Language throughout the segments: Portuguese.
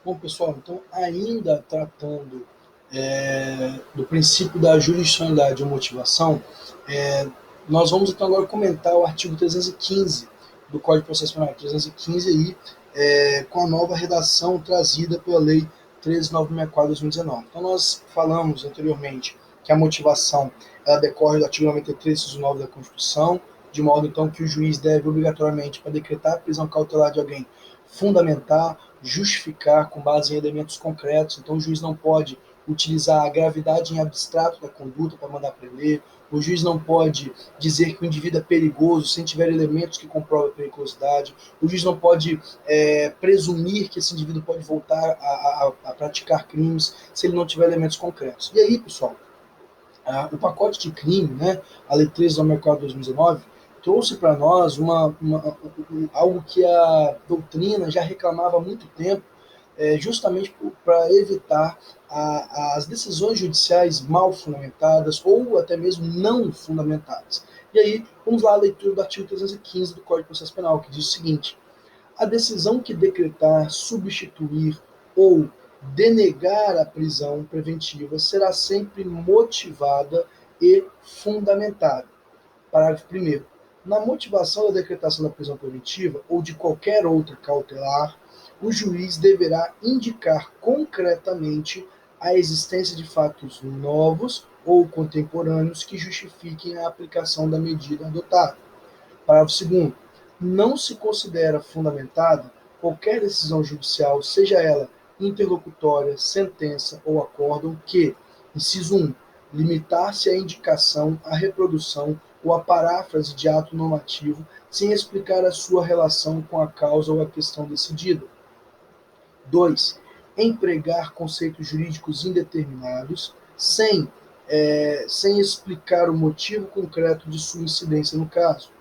Bom, pessoal, então, ainda tratando do princípio da jurisdicionalidade ou motivação, é, nós vamos então agora comentar o artigo 315 do Código de Processo Penal, 315 aí, com a nova redação trazida pela Lei 13.964/2019. Então, nós falamos anteriormente que a motivação ela decorre do artigo 93, inciso 9 da Constituição, de modo então que o juiz deve obrigatoriamente, para decretar a prisão cautelar de alguém, fundamentar, justificar com base em elementos concretos. Então, o juiz não pode utilizar a gravidade em abstrato da conduta para mandar prender, o juiz não pode dizer que o indivíduo é perigoso sem tiver elementos que comprovem a periculosidade, o juiz não pode presumir que esse indivíduo pode voltar a praticar crimes se ele não tiver elementos concretos. E aí, pessoal, o pacote de crime, né, a Lei 13.964/2019, trouxe para nós algo que a doutrina já reclamava há muito tempo, justamente para evitar as decisões judiciais mal fundamentadas ou até mesmo não fundamentadas. E aí, vamos lá à leitura do artigo 315 do Código de Processo Penal, que diz o seguinte: a decisão que decretar, substituir ou denegar a prisão preventiva será sempre motivada e fundamentada. Parágrafo 1º. Na motivação da decretação da prisão preventiva ou de qualquer outra cautelar, o juiz deverá indicar concretamente a existência de fatos novos ou contemporâneos que justifiquem a aplicação da medida adotada. Parágrafo 2º. Não se considera fundamentada qualquer decisão judicial, seja ela interlocutória, sentença ou acórdão, que, inciso 1, limitar-se à indicação, à reprodução ou à paráfrase de ato normativo, sem explicar a sua relação com a causa ou a questão decidida. 2. Empregar conceitos jurídicos indeterminados, sem explicar o motivo concreto de sua incidência no caso.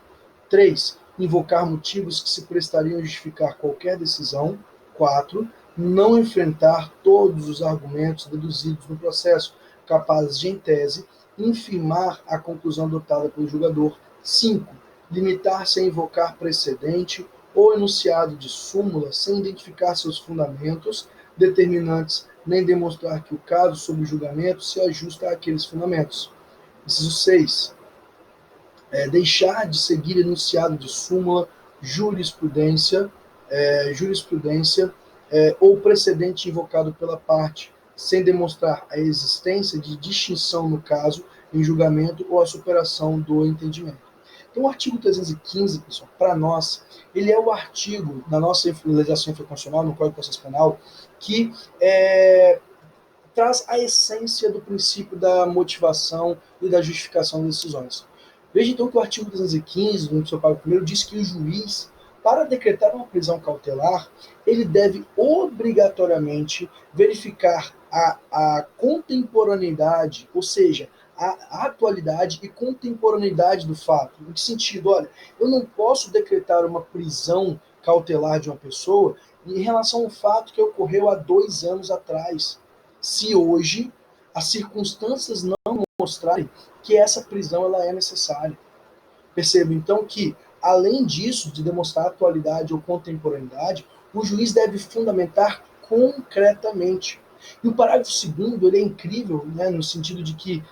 3. Invocar motivos que se prestariam a justificar qualquer decisão. 4. Não enfrentar todos os argumentos deduzidos no processo, capazes de, em tese, infirmar a conclusão adotada pelo julgador. 5. Limitar-se a invocar precedente ou enunciado de súmula sem identificar seus fundamentos determinantes, nem demonstrar que o caso sob julgamento se ajusta àqueles fundamentos. Inciso 6. Deixar de seguir enunciado de súmula, jurisprudência, ou precedente invocado pela parte, sem demonstrar a existência de distinção no caso, em julgamento ou a superação do entendimento. Então, o artigo 315, pessoal, para nós, ele é o artigo da nossa legislação infraconstitucional, no Código de Processo Penal, que traz a essência do princípio da motivação e da justificação das decisões. Veja então que o artigo 315, no seu parágrafo 1º, diz que o juiz, para decretar uma prisão cautelar, ele deve obrigatoriamente verificar a contemporaneidade, ou seja, a atualidade e contemporaneidade do fato. Em que sentido? Olha, eu não posso decretar uma prisão cautelar de uma pessoa em relação ao fato que ocorreu há 2 anos atrás, se hoje as circunstâncias não mostrarem que essa prisão ela é necessária. Perceba então que, além disso, de demonstrar atualidade ou contemporaneidade, o juiz deve fundamentar concretamente. E o parágrafo 2º ele é incrível, né, no sentido de que,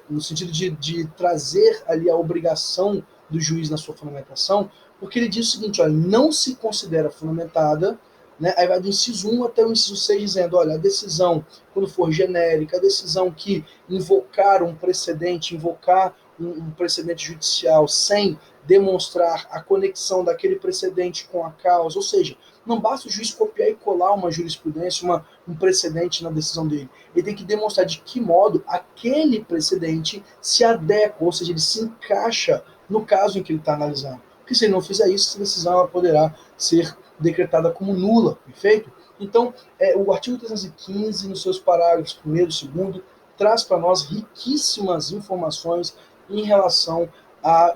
no sentido de trazer ali a obrigação do juiz na sua fundamentação, porque ele diz o seguinte: olha, não se considera fundamentada, né, aí vai do inciso 1 até o inciso 6 dizendo, olha, a decisão, quando for genérica, a decisão que invocar um precedente, invocar um precedente judicial sem demonstrar a conexão daquele precedente com a causa, ou seja, não basta o juiz copiar e colar uma jurisprudência, um precedente na decisão dele. Ele tem que demonstrar de que modo aquele precedente se adequa, ou seja, ele se encaixa no caso em que ele está analisando. Porque se ele não fizer isso, essa decisão poderá ser decretada como nula, perfeito? Então, o artigo 315, nos seus parágrafos 1º e 2º, traz para nós riquíssimas informações em relação à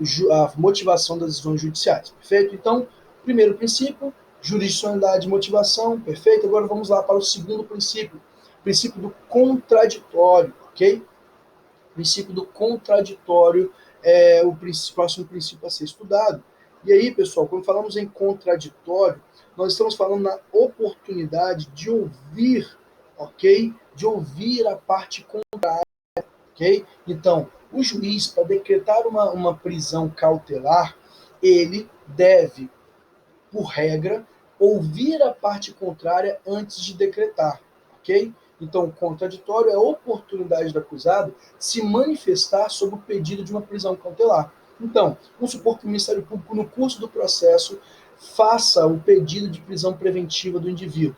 motivação das decisões judiciais, perfeito? Então, primeiro princípio, jurisdicionalidade e motivação, perfeito? Agora vamos lá para o segundo princípio, princípio do contraditório, ok? O princípio do contraditório é o próximo princípio a ser estudado. E aí, pessoal, quando falamos em contraditório, nós estamos falando na oportunidade de ouvir, ok? De ouvir a parte contrária, ok? Então, o juiz, para decretar uma prisão cautelar, ele deve, por regra, ouvir a parte contrária antes de decretar, ok? Então, o contraditório é a oportunidade do acusado se manifestar sobre o pedido de uma prisão cautelar. Então, vamos supor que o Ministério Público, no curso do processo, faça o pedido de prisão preventiva do indivíduo,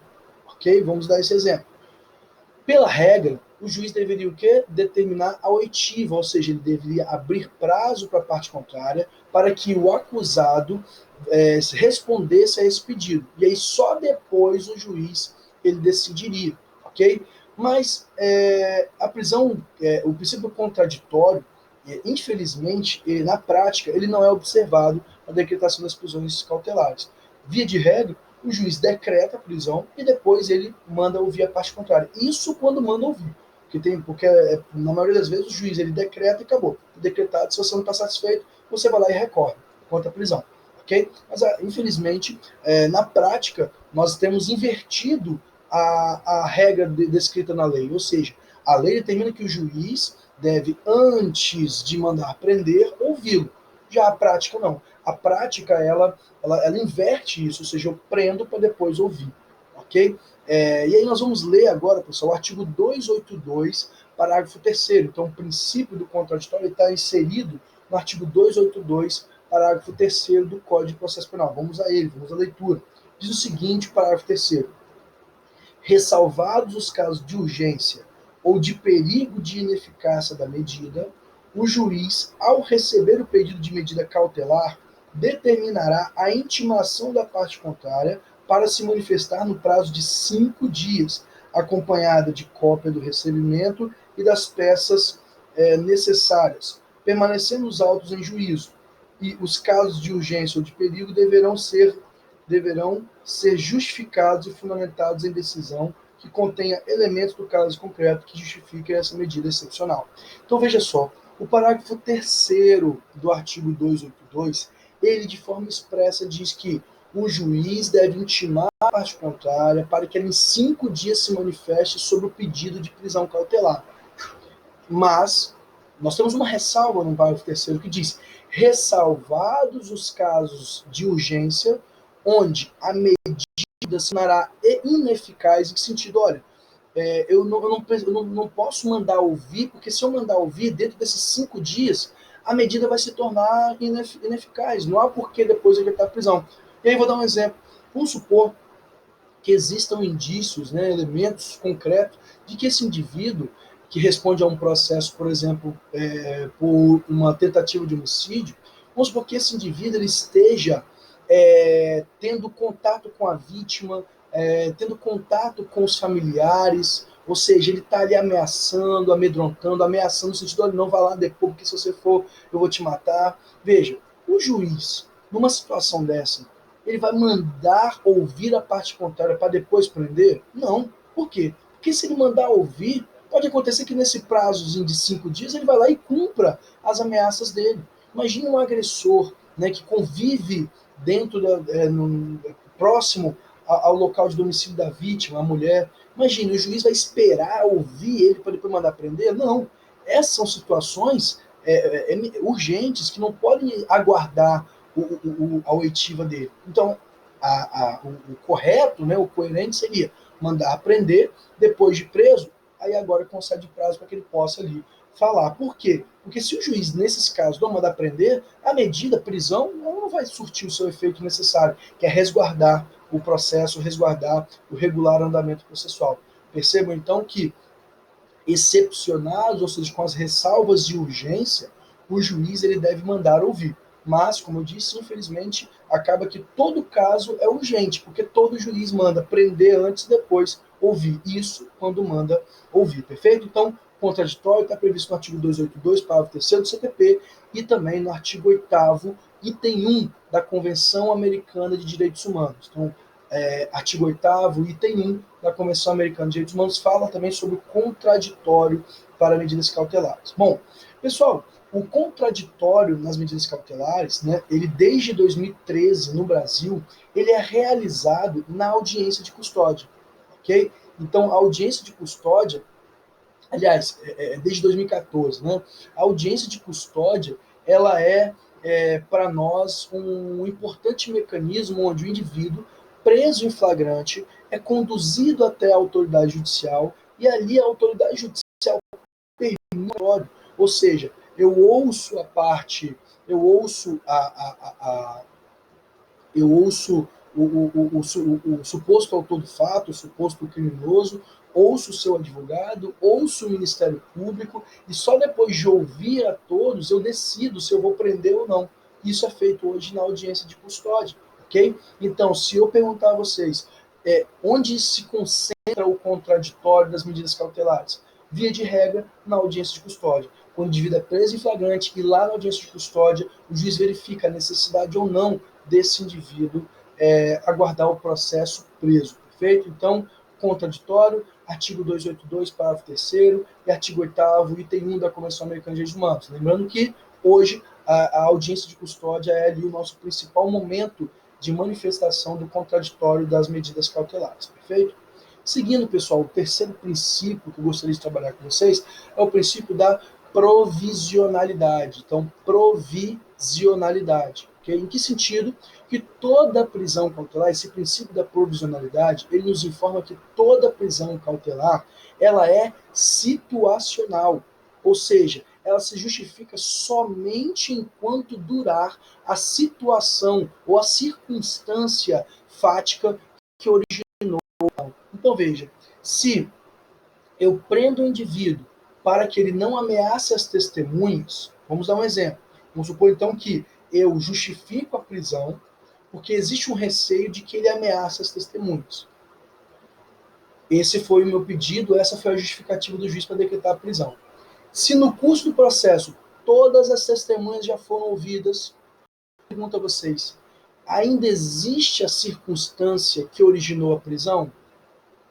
ok? Vamos dar esse exemplo. Pela regra, o juiz deveria o quê? Determinar a oitiva, ou seja, ele deveria abrir prazo para a parte contrária para que o acusado respondesse a esse pedido. E aí só depois o juiz ele decidiria, ok? Mas a prisão, o princípio contraditório, infelizmente, na prática, ele não é observado na decretação das prisões cautelares. Via de regra, o juiz decreta a prisão e depois ele manda ouvir a parte contrária. Isso quando manda ouvir. Porque na maioria das vezes o juiz ele decreta e acabou. Decretado, se você não está satisfeito, você vai lá e recorre contra a prisão. Okay? Mas, infelizmente, na prática, nós temos invertido a regra descrita na lei. Ou seja, a lei determina que o juiz deve, antes de mandar prender, ouvi-lo. Já a prática, não. A prática, ela inverte isso, ou seja, eu prendo para depois ouvir. Ok? E aí nós vamos ler agora, pessoal, o artigo 282, parágrafo 3º. Então, o princípio do contraditório está inserido no artigo 282, parágrafo 3º do Código de Processo Penal. Vamos a ele, vamos à leitura. Diz o seguinte, parágrafo 3º. Ressalvados os casos de urgência ou de perigo de ineficácia da medida, o juiz, ao receber o pedido de medida cautelar, determinará a intimação da parte contrária para se manifestar no prazo de 5 dias, acompanhada de cópia do recebimento e das peças necessárias, permanecendo os autos em juízo. E os casos de urgência ou de perigo deverão ser justificados e fundamentados em decisão que contenha elementos do caso concreto que justifiquem essa medida excepcional. Então veja só, o parágrafo 3º do artigo 282, ele de forma expressa diz que o juiz deve intimar a parte contrária para que ela em 5 dias se manifeste sobre o pedido de prisão cautelar. Mas nós temos uma ressalva no parágrafo 3º que diz: ressalvados os casos de urgência, onde a medida se tornará ineficaz. Em que sentido? Olha, eu não posso mandar ouvir, porque se eu mandar ouvir, dentro desses 5 dias, a medida vai se tornar ineficaz. Não há porquê depois ele estar prisão. E aí vou dar um exemplo. Vamos supor que existam indícios, né, elementos concretos, de que esse indivíduo que responde a um processo, por exemplo, por uma tentativa de homicídio, vamos supor que esse indivíduo ele esteja tendo contato com a vítima, tendo contato com os familiares, ou seja, ele está ali ameaçando, amedrontando, ameaçando no sentido, olha, não vá lá depois, porque se você for, eu vou te matar. Veja, o juiz, numa situação dessa, ele vai mandar ouvir a parte contrária para depois prender? Não. Por quê? Porque se ele mandar ouvir, pode acontecer que nesse prazozinho de 5 dias ele vai lá e cumpra as ameaças dele. Imagine um agressor, né, que convive dentro próximo ao local de domicílio da vítima, a mulher. Imagine, o juiz vai esperar ouvir ele para depois mandar prender? Não. Essas são situações urgentes que não podem aguardar a oitiva dele. Então, o correto, né, o coerente seria mandar prender, depois de preso, aí agora concede prazo para que ele possa ali falar. Por quê? Porque se o juiz, nesses casos, não mandar prender, a medida, prisão, não vai surtir o seu efeito necessário, que é resguardar o processo, resguardar o regular andamento processual. Percebam, então, que excepcionados, ou seja, com as ressalvas de urgência, o juiz ele deve mandar ouvir. Mas, como eu disse, infelizmente, acaba que todo caso é urgente, porque todo juiz manda prender antes e depois ouvir. Isso quando manda ouvir, perfeito? Então, contraditório está previsto no artigo 282, parágrafo 3º do CPP, e também no artigo 8º, item 1 da Convenção Americana de Direitos Humanos. Então, artigo 8º, item 1 da Convenção Americana de Direitos Humanos, fala também sobre o contraditório para medidas cautelares. Bom, pessoal, o contraditório nas medidas cautelares, né, ele desde 2013 no Brasil, ele é realizado na audiência de custódia, ok? Então, a audiência de custódia, aliás, desde 2014, né, a audiência de custódia, ela para nós, um importante mecanismo onde o indivíduo, preso em flagrante, é conduzido até a autoridade judicial e ali a autoridade judicial permite, ou seja, eu ouço a parte, eu ouço eu ouço o suposto autor do fato, o suposto criminoso, ouço o seu advogado, ouço o Ministério Público, e só depois de ouvir a todos eu decido se eu vou prender ou não. Isso é feito hoje na audiência de custódia, ok? Então, se eu perguntar a vocês onde se concentra o contraditório das medidas cautelares, via de regra, na audiência de custódia. Quando o indivíduo é preso em flagrante e lá na audiência de custódia, o juiz verifica a necessidade ou não desse indivíduo aguardar o processo preso, perfeito? Então, contraditório, artigo 282, parágrafo 3º e artigo 8º, item 1 da Convenção Americana de Direitos Humanos. Lembrando que hoje a audiência de custódia é ali o nosso principal momento de manifestação do contraditório das medidas cautelares, perfeito? Seguindo, pessoal, o terceiro princípio que eu gostaria de trabalhar com vocês é o princípio da provisionalidade. Então, provisionalidade. Okay? Em que sentido? Que toda prisão cautelar, esse princípio da provisionalidade, ele nos informa que toda prisão cautelar, ela é situacional, ou seja, ela se justifica somente enquanto durar a situação ou a circunstância fática que originou. Então, veja, se eu prendo o indivíduo para que ele não ameace as testemunhas, vamos dar um exemplo. Vamos supor, então, que eu justifico a prisão porque existe um receio de que ele ameace as testemunhas. Esse foi o meu pedido, essa foi a justificativa do juiz para decretar a prisão. Se no curso do processo todas as testemunhas já foram ouvidas, pergunto a vocês, ainda existe a circunstância que originou a prisão?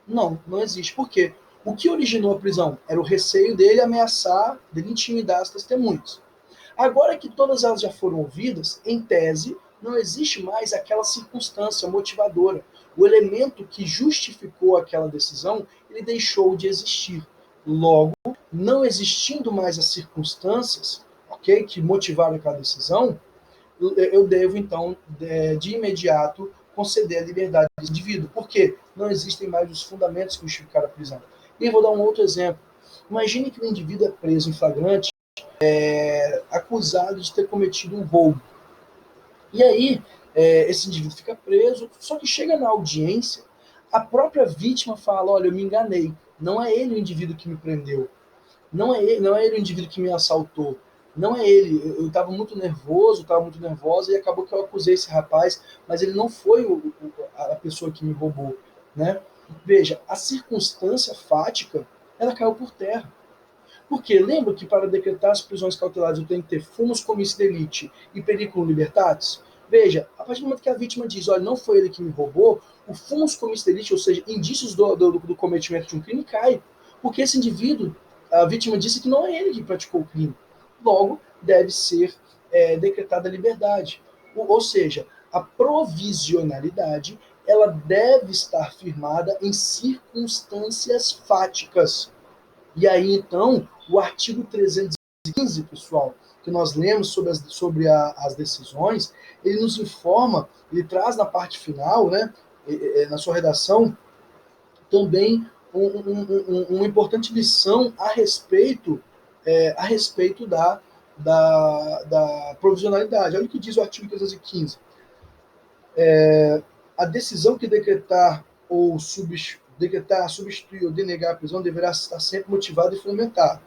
Não, não existe. Por quê? O que originou a prisão era o receio dele ameaçar, dele intimidar as testemunhas. Agora que todas elas já foram ouvidas, em tese, não existe mais aquela circunstância motivadora. O elemento que justificou aquela decisão, ele deixou de existir. Logo, não existindo mais as circunstâncias, ok, que motivaram aquela decisão, eu devo, então, de imediato, conceder a liberdade desse indivíduo. Por quê? Não existem mais os fundamentos que justificaram a prisão. E vou dar um outro exemplo. Imagine que o indivíduo é preso em flagrante, acusado de ter cometido um roubo. E aí, esse indivíduo fica preso, só que chega na audiência, a própria vítima fala, olha, eu me enganei, não é ele o indivíduo que me prendeu, não é ele o indivíduo que me assaltou, não é ele, eu estava muito nervoso, estava muito nervosa, e acabou que eu acusei esse rapaz, mas ele não foi a pessoa que me roubou, né? Veja, a circunstância fática, ela caiu por terra. Porque lembra que para decretar as prisões cautelares eu tenho que ter fumus comis delite e periculum libertatis? Veja, a partir do momento que a vítima diz, olha, não foi ele que me roubou, o fumus comis delite, ou seja, indícios do cometimento de um crime, cai. Porque esse indivíduo, a vítima disse que não é ele que praticou o crime. Logo, deve ser decretada a liberdade. Ou seja, a provisionalidade ela deve estar firmada em circunstâncias fáticas. E aí, então, o artigo 315, pessoal, que nós lemos sobre as decisões, ele nos informa, ele traz na parte final, né, na sua redação, também uma importante lição a respeito da provisionalidade. Olha o que diz o artigo 315. A decisão que decretar ou decretar, substituir ou denegar a prisão deverá estar sempre motivada e fundamentada.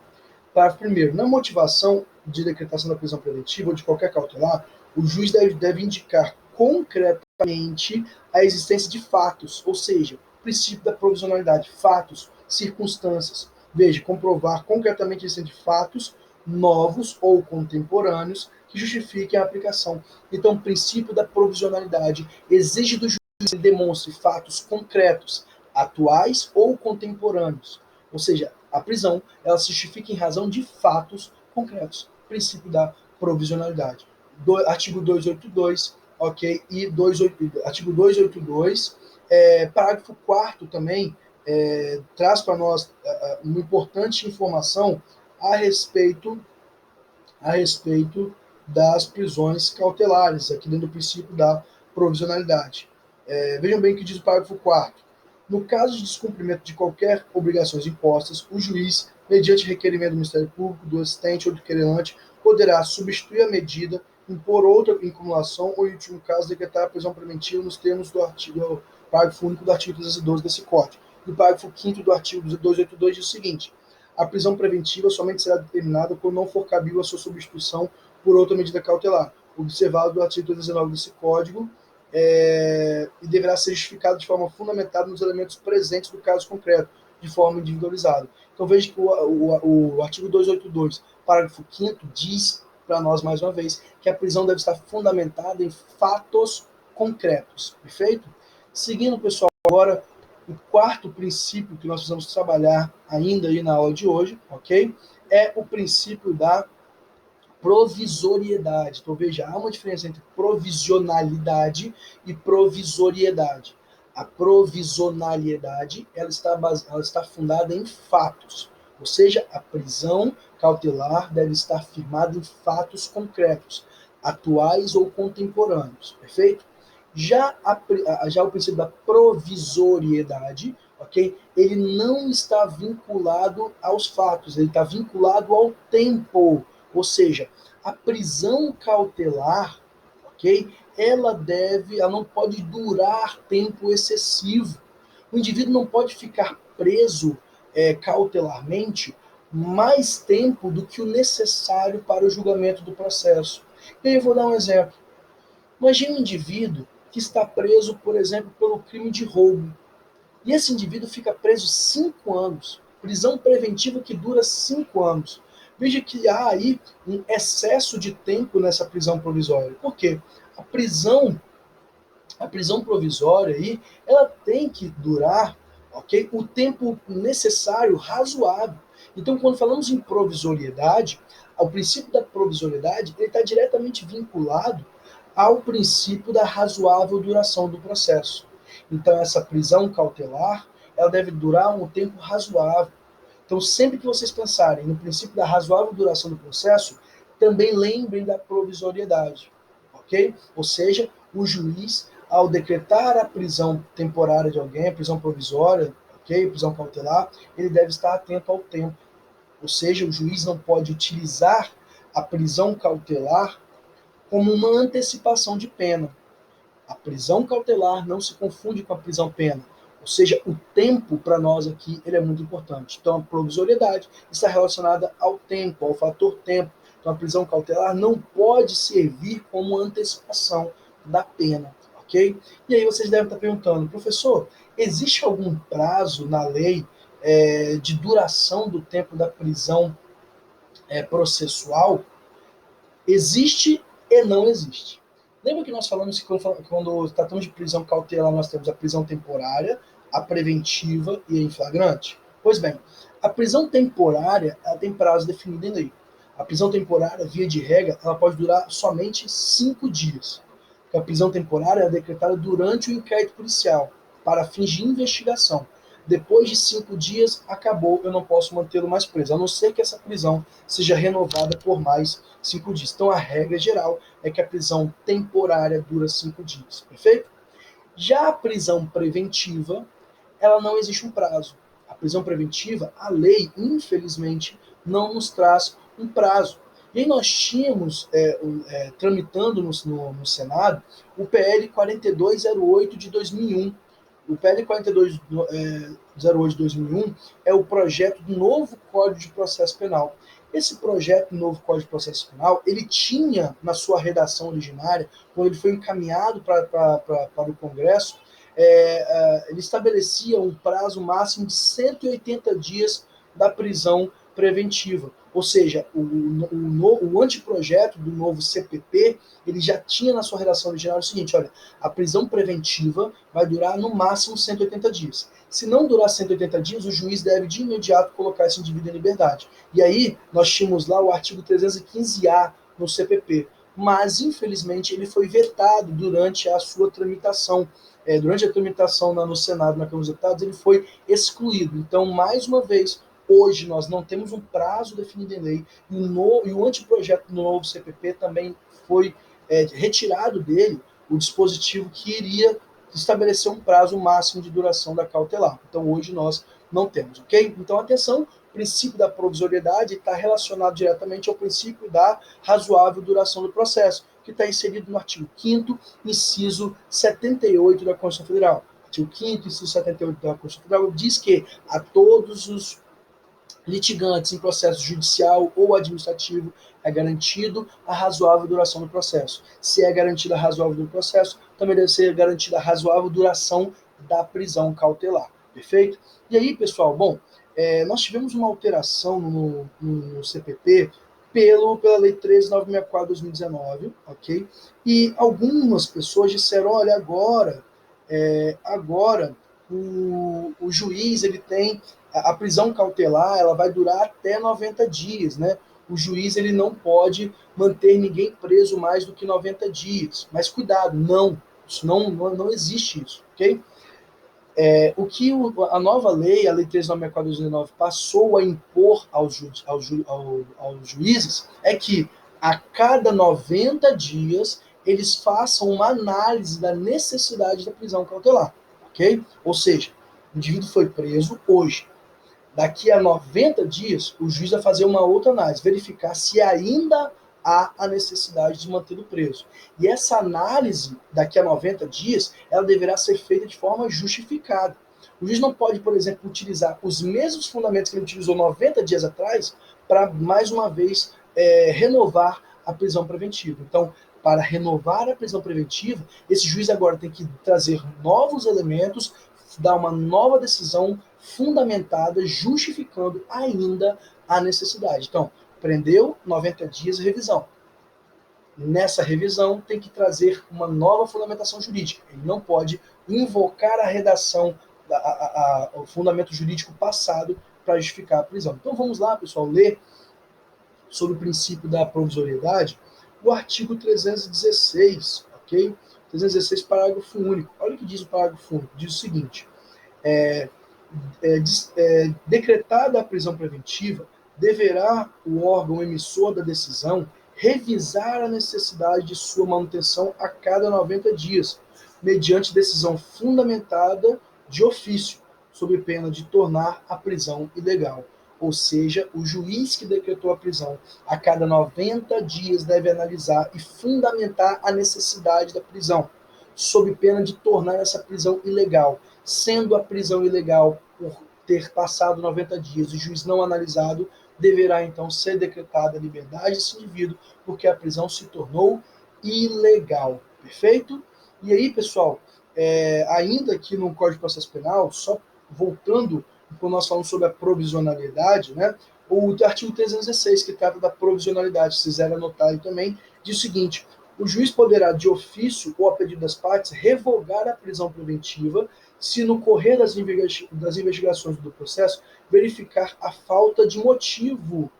Parágrafo 1º. Na motivação de decretação da prisão preventiva ou de qualquer cautelar, o juiz deve indicar concretamente a existência de fatos, ou seja, o princípio da provisionalidade, fatos, circunstâncias. Veja, comprovar concretamente a existência de fatos novos ou contemporâneos que justifiquem a aplicação. Então, o princípio da provisionalidade exige do juiz precisa que demonstre fatos concretos, atuais ou contemporâneos. Ou seja, a prisão ela se justifica em razão de fatos concretos. Princípio da provisionalidade. Artigo 282, ok? E artigo 282, parágrafo 4º também, traz para nós uma importante informação a respeito das prisões cautelares, aqui dentro do princípio da provisionalidade. Vejam bem o que diz o parágrafo 4º. No caso de descumprimento de qualquer obrigações impostas, o juiz, mediante requerimento do Ministério Público, do assistente ou do querelante, poderá substituir a medida, impor outra em cumulação ou, em último caso, decretar a prisão preventiva nos termos do parágrafo único do artigo 312 desse Código. E o parágrafo 5º do artigo 282 diz o seguinte: a prisão preventiva somente será determinada quando não for cabível a sua substituição por outra medida cautelar, observado o artigo 219 desse Código, e deverá ser justificado de forma fundamentada nos elementos presentes do caso concreto, de forma individualizada. Então veja que o artigo 282, parágrafo 5º, diz para nós, mais uma vez, que a prisão deve estar fundamentada em fatos concretos. Perfeito? Seguindo, pessoal, agora o quarto princípio que nós precisamos trabalhar ainda aí na aula de hoje, ok? É o princípio da provisoriedade. Então, veja, há uma diferença entre provisionalidade e provisoriedade. A provisionalidade ela está fundada em fatos, ou seja, a prisão cautelar deve estar firmada em fatos concretos, atuais ou contemporâneos, perfeito? Já o princípio da provisoriedade, ok? Ele não está vinculado aos fatos, ele está vinculado ao tempo. Ou seja, a prisão cautelar, ok? Ela não pode durar tempo excessivo. O indivíduo não pode ficar preso cautelarmente mais tempo do que o necessário para o julgamento do processo. E aí eu vou dar um exemplo. Imagine um indivíduo que está preso, por exemplo, pelo crime de roubo. E esse indivíduo fica preso 5 anos. Prisão preventiva que dura 5 anos. Veja que há aí um excesso de tempo nessa prisão provisória. Por quê? A prisão provisória aí, ela tem que durar, ok, o tempo necessário, razoável. Então, quando falamos em provisoriedade, o princípio da provisoriedade ele está diretamente vinculado ao princípio da razoável duração do processo. Então, essa prisão cautelar, ela deve durar um tempo razoável. Então, sempre que vocês pensarem no princípio da razoável duração do processo, também lembrem da provisoriedade, ok? Ou seja, o juiz, ao decretar a prisão temporária de alguém, a prisão provisória, ok? Prisão cautelar, ele deve estar atento ao tempo. Ou seja, o juiz não pode utilizar a prisão cautelar como uma antecipação de pena. A prisão cautelar não se confunde com a prisão-pena. Ou seja, o tempo para nós aqui ele é muito importante. Então, a provisoriedade está relacionada ao tempo, ao fator tempo. Então, a prisão cautelar não pode servir como antecipação da pena, ok? E aí vocês devem estar perguntando, professor, existe algum prazo na lei de duração do tempo da prisão processual? Existe e não existe. Lembra que nós falamos que quando tratamos de prisão cautelar, nós temos a prisão temporária, a preventiva e a em flagrante? Pois bem, a prisão temporária ela tem prazo definido em lei. A prisão temporária, via de regra, ela pode durar somente 5 dias. A prisão temporária é decretada durante o inquérito policial, para fins de investigação. Depois de 5 dias, acabou, eu não posso mantê-lo mais preso, a não ser que essa prisão seja renovada por mais 5 dias. Então, a regra geral é que a prisão temporária dura 5 dias, perfeito? Já a prisão preventiva, ela não existe um prazo. A prisão preventiva, a lei, infelizmente, não nos traz um prazo. E aí nós tínhamos, tramitando no Senado, o PL 4208 de 2001. O PL 4208 de 2001 é o projeto do novo Código de Processo Penal. Esse projeto do novo Código de Processo Penal, ele tinha, na sua redação originária, quando ele foi encaminhado para o Congresso, ele estabelecia um prazo máximo de 180 dias da prisão preventiva. Ou seja, o anteprojeto do novo CPP, ele já tinha na sua redação original o seguinte, olha, a prisão preventiva vai durar no máximo 180 dias. Se não durar 180 dias, o juiz deve de imediato colocar esse indivíduo em liberdade. E aí, nós tínhamos lá o artigo 315-A no CPP, mas, infelizmente, ele foi vetado durante a sua tramitação. Durante a tramitação no Senado, na Câmara dos Deputados, ele foi excluído. Então, mais uma vez, hoje nós não temos um prazo definido em lei e o anteprojeto do novo CPP também foi retirado dele o dispositivo que iria estabelecer um prazo máximo de duração da cautelar. Então, hoje nós não temos, ok? Então, atenção, o princípio da provisoriedade está relacionado diretamente ao princípio da razoável duração do processo, que está inserido no artigo 5º, inciso 78 da Constituição Federal. Artigo 5º, inciso 78 da Constituição Federal diz que a todos os litigantes em processo judicial ou administrativo é garantido a razoável duração do processo. Se é garantida a razoável do processo, também deve ser garantida a razoável duração da prisão cautelar. Perfeito? E aí, pessoal, bom, nós tivemos uma alteração no CPP pela Lei 13.964/2019, ok? E algumas pessoas disseram, olha, agora o juiz ele tem a prisão cautelar, ela vai durar até 90 dias, né? O juiz ele não pode manter ninguém preso mais do que 90 dias. Mas cuidado, isso não existe isso, ok? O que a nova lei, a Lei 13.964/2019, passou a impor aos juízes é que a cada 90 dias eles façam uma análise da necessidade da prisão cautelar, ok? Ou seja, o indivíduo foi preso hoje. Daqui a 90 dias, o juiz vai fazer uma outra análise, verificar se ainda há a necessidade de mantê-lo preso. E essa análise, daqui a 90 dias, ela deverá ser feita de forma justificada. O juiz não pode, por exemplo, utilizar os mesmos fundamentos que ele utilizou 90 dias atrás para, mais uma vez, renovar a prisão preventiva. Então, para renovar a prisão preventiva, esse juiz agora tem que trazer novos elementos, dar uma nova decisão fundamentada, justificando ainda a necessidade. Então, prendeu, 90 dias, revisão. Nessa revisão, tem que trazer uma nova fundamentação jurídica. Ele não pode invocar a redação, o fundamento jurídico passado para justificar a prisão. Então, vamos lá, pessoal, ler sobre o princípio da provisoriedade, o artigo 316, ok? 316, parágrafo único. Olha o que diz o parágrafo único. Diz o seguinte, decretada a prisão preventiva, deverá o órgão emissor da decisão revisar a necessidade de sua manutenção a cada 90 dias, mediante decisão fundamentada de ofício, sob pena de tornar a prisão ilegal. Ou seja, o juiz que decretou a prisão a cada 90 dias deve analisar e fundamentar a necessidade da prisão, sob pena de tornar essa prisão ilegal. Sendo a prisão ilegal por ter passado 90 dias e o juiz não analisado, deverá então ser decretada a liberdade desse indivíduo, porque a prisão se tornou ilegal. Perfeito? E aí, pessoal, ainda aqui no Código de Processo Penal, só voltando quando nós falamos sobre a provisionalidade, né? O artigo 316, que trata da provisionalidade, se quiserem anotar aí também, diz o seguinte: o juiz poderá, de ofício ou a pedido das partes, revogar a prisão preventiva se no correr das investigações do processo verificar a falta de motivo,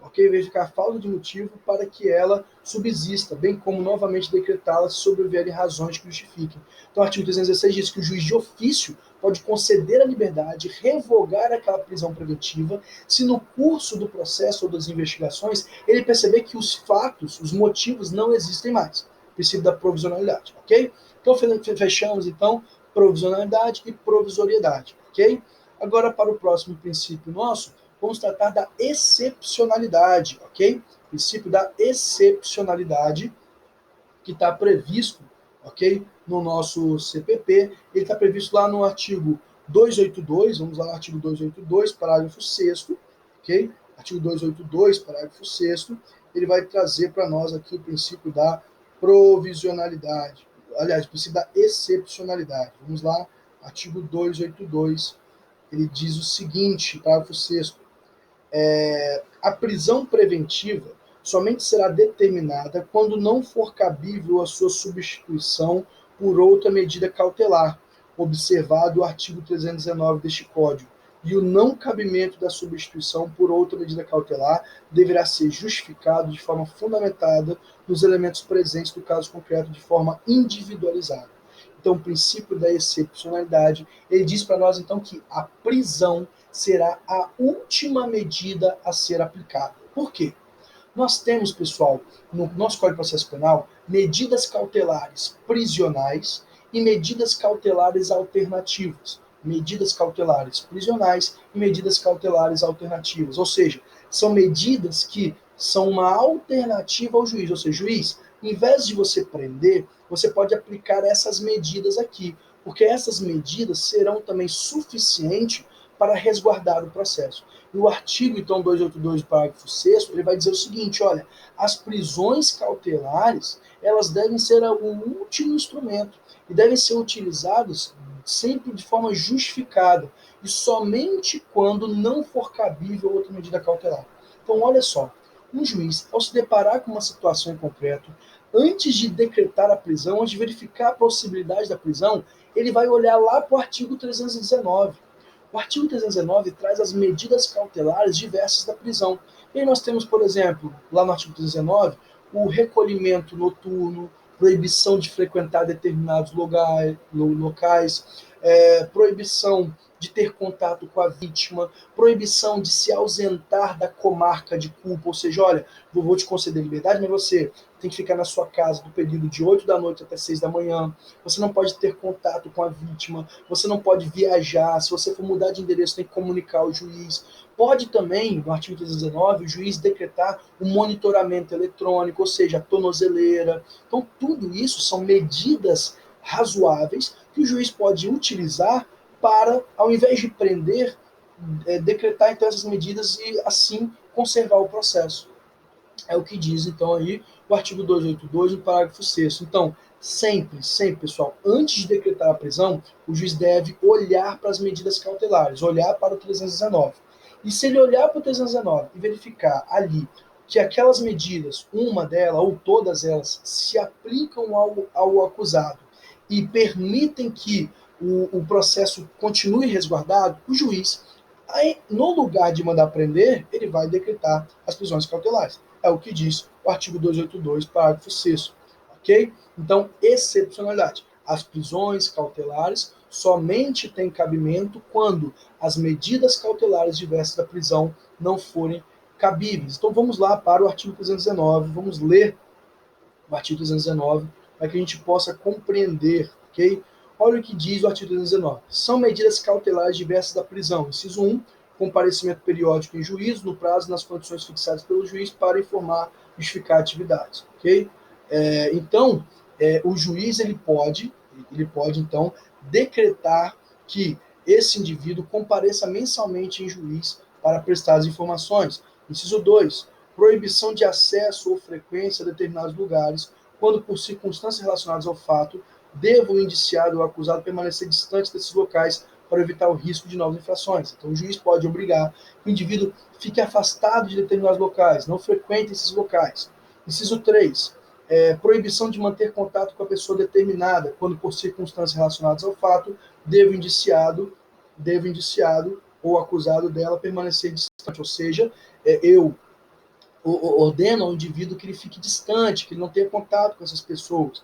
ok? Verificar a falta de motivo para que ela subsista, bem como novamente decretá-la se sobrevierem razões que justifiquem. Então, o artigo 316 diz que o juiz de ofício pode conceder a liberdade, revogar aquela prisão preventiva, se no curso do processo ou das investigações ele perceber que os fatos, os motivos não existem mais. Princípio da provisionalidade, ok? Então, fechamos, então, provisionalidade e provisoriedade, ok? Agora, para o próximo princípio nosso, vamos tratar da excepcionalidade, ok? Princípio da excepcionalidade, que está previsto, ok? No nosso CPP, ele está previsto lá no artigo 282, vamos lá no artigo 282, parágrafo 6º, ok? Artigo 282, parágrafo 6º, ele vai trazer para nós aqui o princípio da provisionalidade, aliás, o princípio da excepcionalidade. Vamos lá, artigo 282, ele diz o seguinte, parágrafo 6º, A prisão preventiva somente será determinada quando não for cabível a sua substituição por outra medida cautelar, observado o artigo 319 deste Código, e o não cabimento da substituição por outra medida cautelar deverá ser justificado de forma fundamentada nos elementos presentes do caso concreto de forma individualizada. Então, o princípio da excepcionalidade, ele diz para nós, então, que a prisão será a última medida a ser aplicada. Por quê? Nós temos, pessoal, no nosso Código de Processo Penal, medidas cautelares prisionais e medidas cautelares alternativas. Medidas cautelares prisionais e medidas cautelares alternativas. Ou seja, são medidas que são uma alternativa ao juiz. Ou seja, juiz, em vez de você prender, você pode aplicar essas medidas aqui, porque essas medidas serão também suficientes para resguardar o processo. E o artigo, então, 282 do parágrafo 6º, ele vai dizer o seguinte, olha, as prisões cautelares, elas devem ser o último instrumento e devem ser utilizadas sempre de forma justificada e somente quando não for cabível outra medida cautelar. Então, olha só, um juiz, ao se deparar com uma situação em concreto, antes de decretar a prisão, antes de verificar a possibilidade da prisão, ele vai olhar lá para o artigo 319. O artigo 319 traz as medidas cautelares diversas da prisão. E aí nós temos, por exemplo, lá no artigo 319, o recolhimento noturno, proibição de frequentar determinados locais, proibição de ter contato com a vítima, proibição de se ausentar da comarca de culpa, ou seja, olha, vou te conceder liberdade, mas você tem que ficar na sua casa do período de 8 da noite até 6 da manhã, você não pode ter contato com a vítima, você não pode viajar, se você for mudar de endereço tem que comunicar ao juiz. Pode também, no artigo 319, o juiz decretar um monitoramento eletrônico, ou seja, a tornozeleira. Então, tudo isso são medidas razoáveis que o juiz pode utilizar para, ao invés de prender, decretar então essas medidas e assim conservar o processo. É o que diz então aí o artigo 282 no parágrafo 6º. Então, sempre, pessoal, antes de decretar a prisão, o juiz deve olhar para as medidas cautelares, olhar para o 319. E se ele olhar para o 319 e verificar ali que aquelas medidas, uma delas ou todas elas, se aplicam ao acusado e permitem que o processo continue resguardado, o juiz, aí, no lugar de mandar prender, ele vai decretar as prisões cautelares. É o que diz o artigo 282, parágrafo 6º. Ok? Então, excepcionalidade. As prisões cautelares somente têm cabimento quando as medidas cautelares diversas da prisão não forem cabíveis. Então, vamos lá para o artigo 319, vamos ler o artigo 319 para que a gente possa compreender, ok? Olha o que diz o artigo 319. São medidas cautelares diversas da prisão. Inciso 1, comparecimento periódico em juízo, no prazo e nas condições fixadas pelo juiz para informar e justificar atividades, ok? Então, o juiz ele pode, então, decretar que esse indivíduo compareça mensalmente em juiz para prestar as informações. Inciso 2, proibição de acesso ou frequência a determinados lugares, quando por circunstâncias relacionadas ao fato, deva o indiciado ou acusado permanecer distante desses locais para evitar o risco de novas infrações. Então, o juiz pode obrigar que o indivíduo fique afastado de determinados locais, não frequente esses locais. Inciso 3. Proibição de manter contato com a pessoa determinada, quando por circunstâncias relacionadas ao fato, deve o indiciado ou acusado dela permanecer distante. Ou seja, eu ordena ao indivíduo que ele fique distante, que ele não tenha contato com essas pessoas.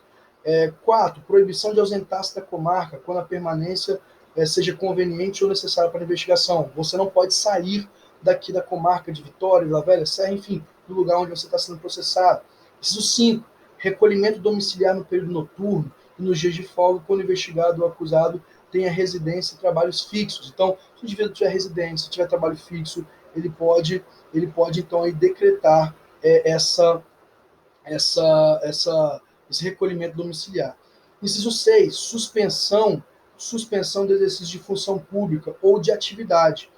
4. Proibição de ausentar-se da comarca quando a permanência seja conveniente ou necessária para a investigação. Você não pode sair daqui da comarca de Vitória, Vila Velha, Serra, enfim, do lugar onde você está sendo processado. Inciso 5. Recolhimento domiciliar no período noturno e nos dias de folga, quando o investigado ou acusado tenha residência e trabalhos fixos. Então, se o indivíduo tiver residência, se tiver trabalho fixo, ele pode então aí decretar esse recolhimento domiciliar. Inciso 6, suspensão do exercício de função pública ou de atividade,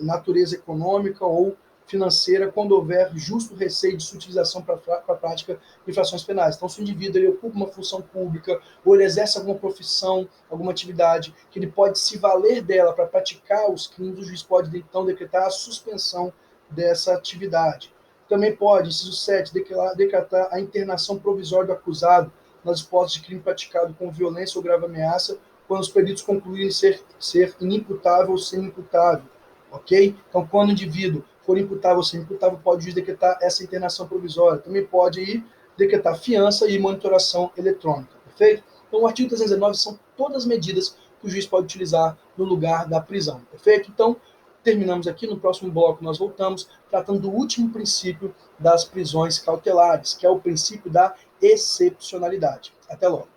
natureza econômica ou financeira quando houver justo receio de sua utilização para a prática de infrações penais. Então, se o indivíduo ele ocupa uma função pública ou ele exerce alguma profissão, alguma atividade, que ele pode se valer dela para praticar os crimes, o juiz pode, então, decretar a suspensão dessa atividade. Também pode, inciso 7, decretar a internação provisória do acusado nas hipóteses de crime praticado com violência ou grave ameaça, quando os peritos concluírem ser inimputável ou semi-imputável. Ok? Então, quando o indivíduo for imputável ou semi-imputável, pode o juiz decretar essa internação provisória. Também pode aí decretar fiança e monitoração eletrônica. Perfeito? Então, o artigo 319 são todas as medidas que o juiz pode utilizar no lugar da prisão. Perfeito? Então, terminamos aqui. No próximo bloco, nós voltamos tratando do último princípio das prisões cautelares, que é o princípio da excepcionalidade. Até logo.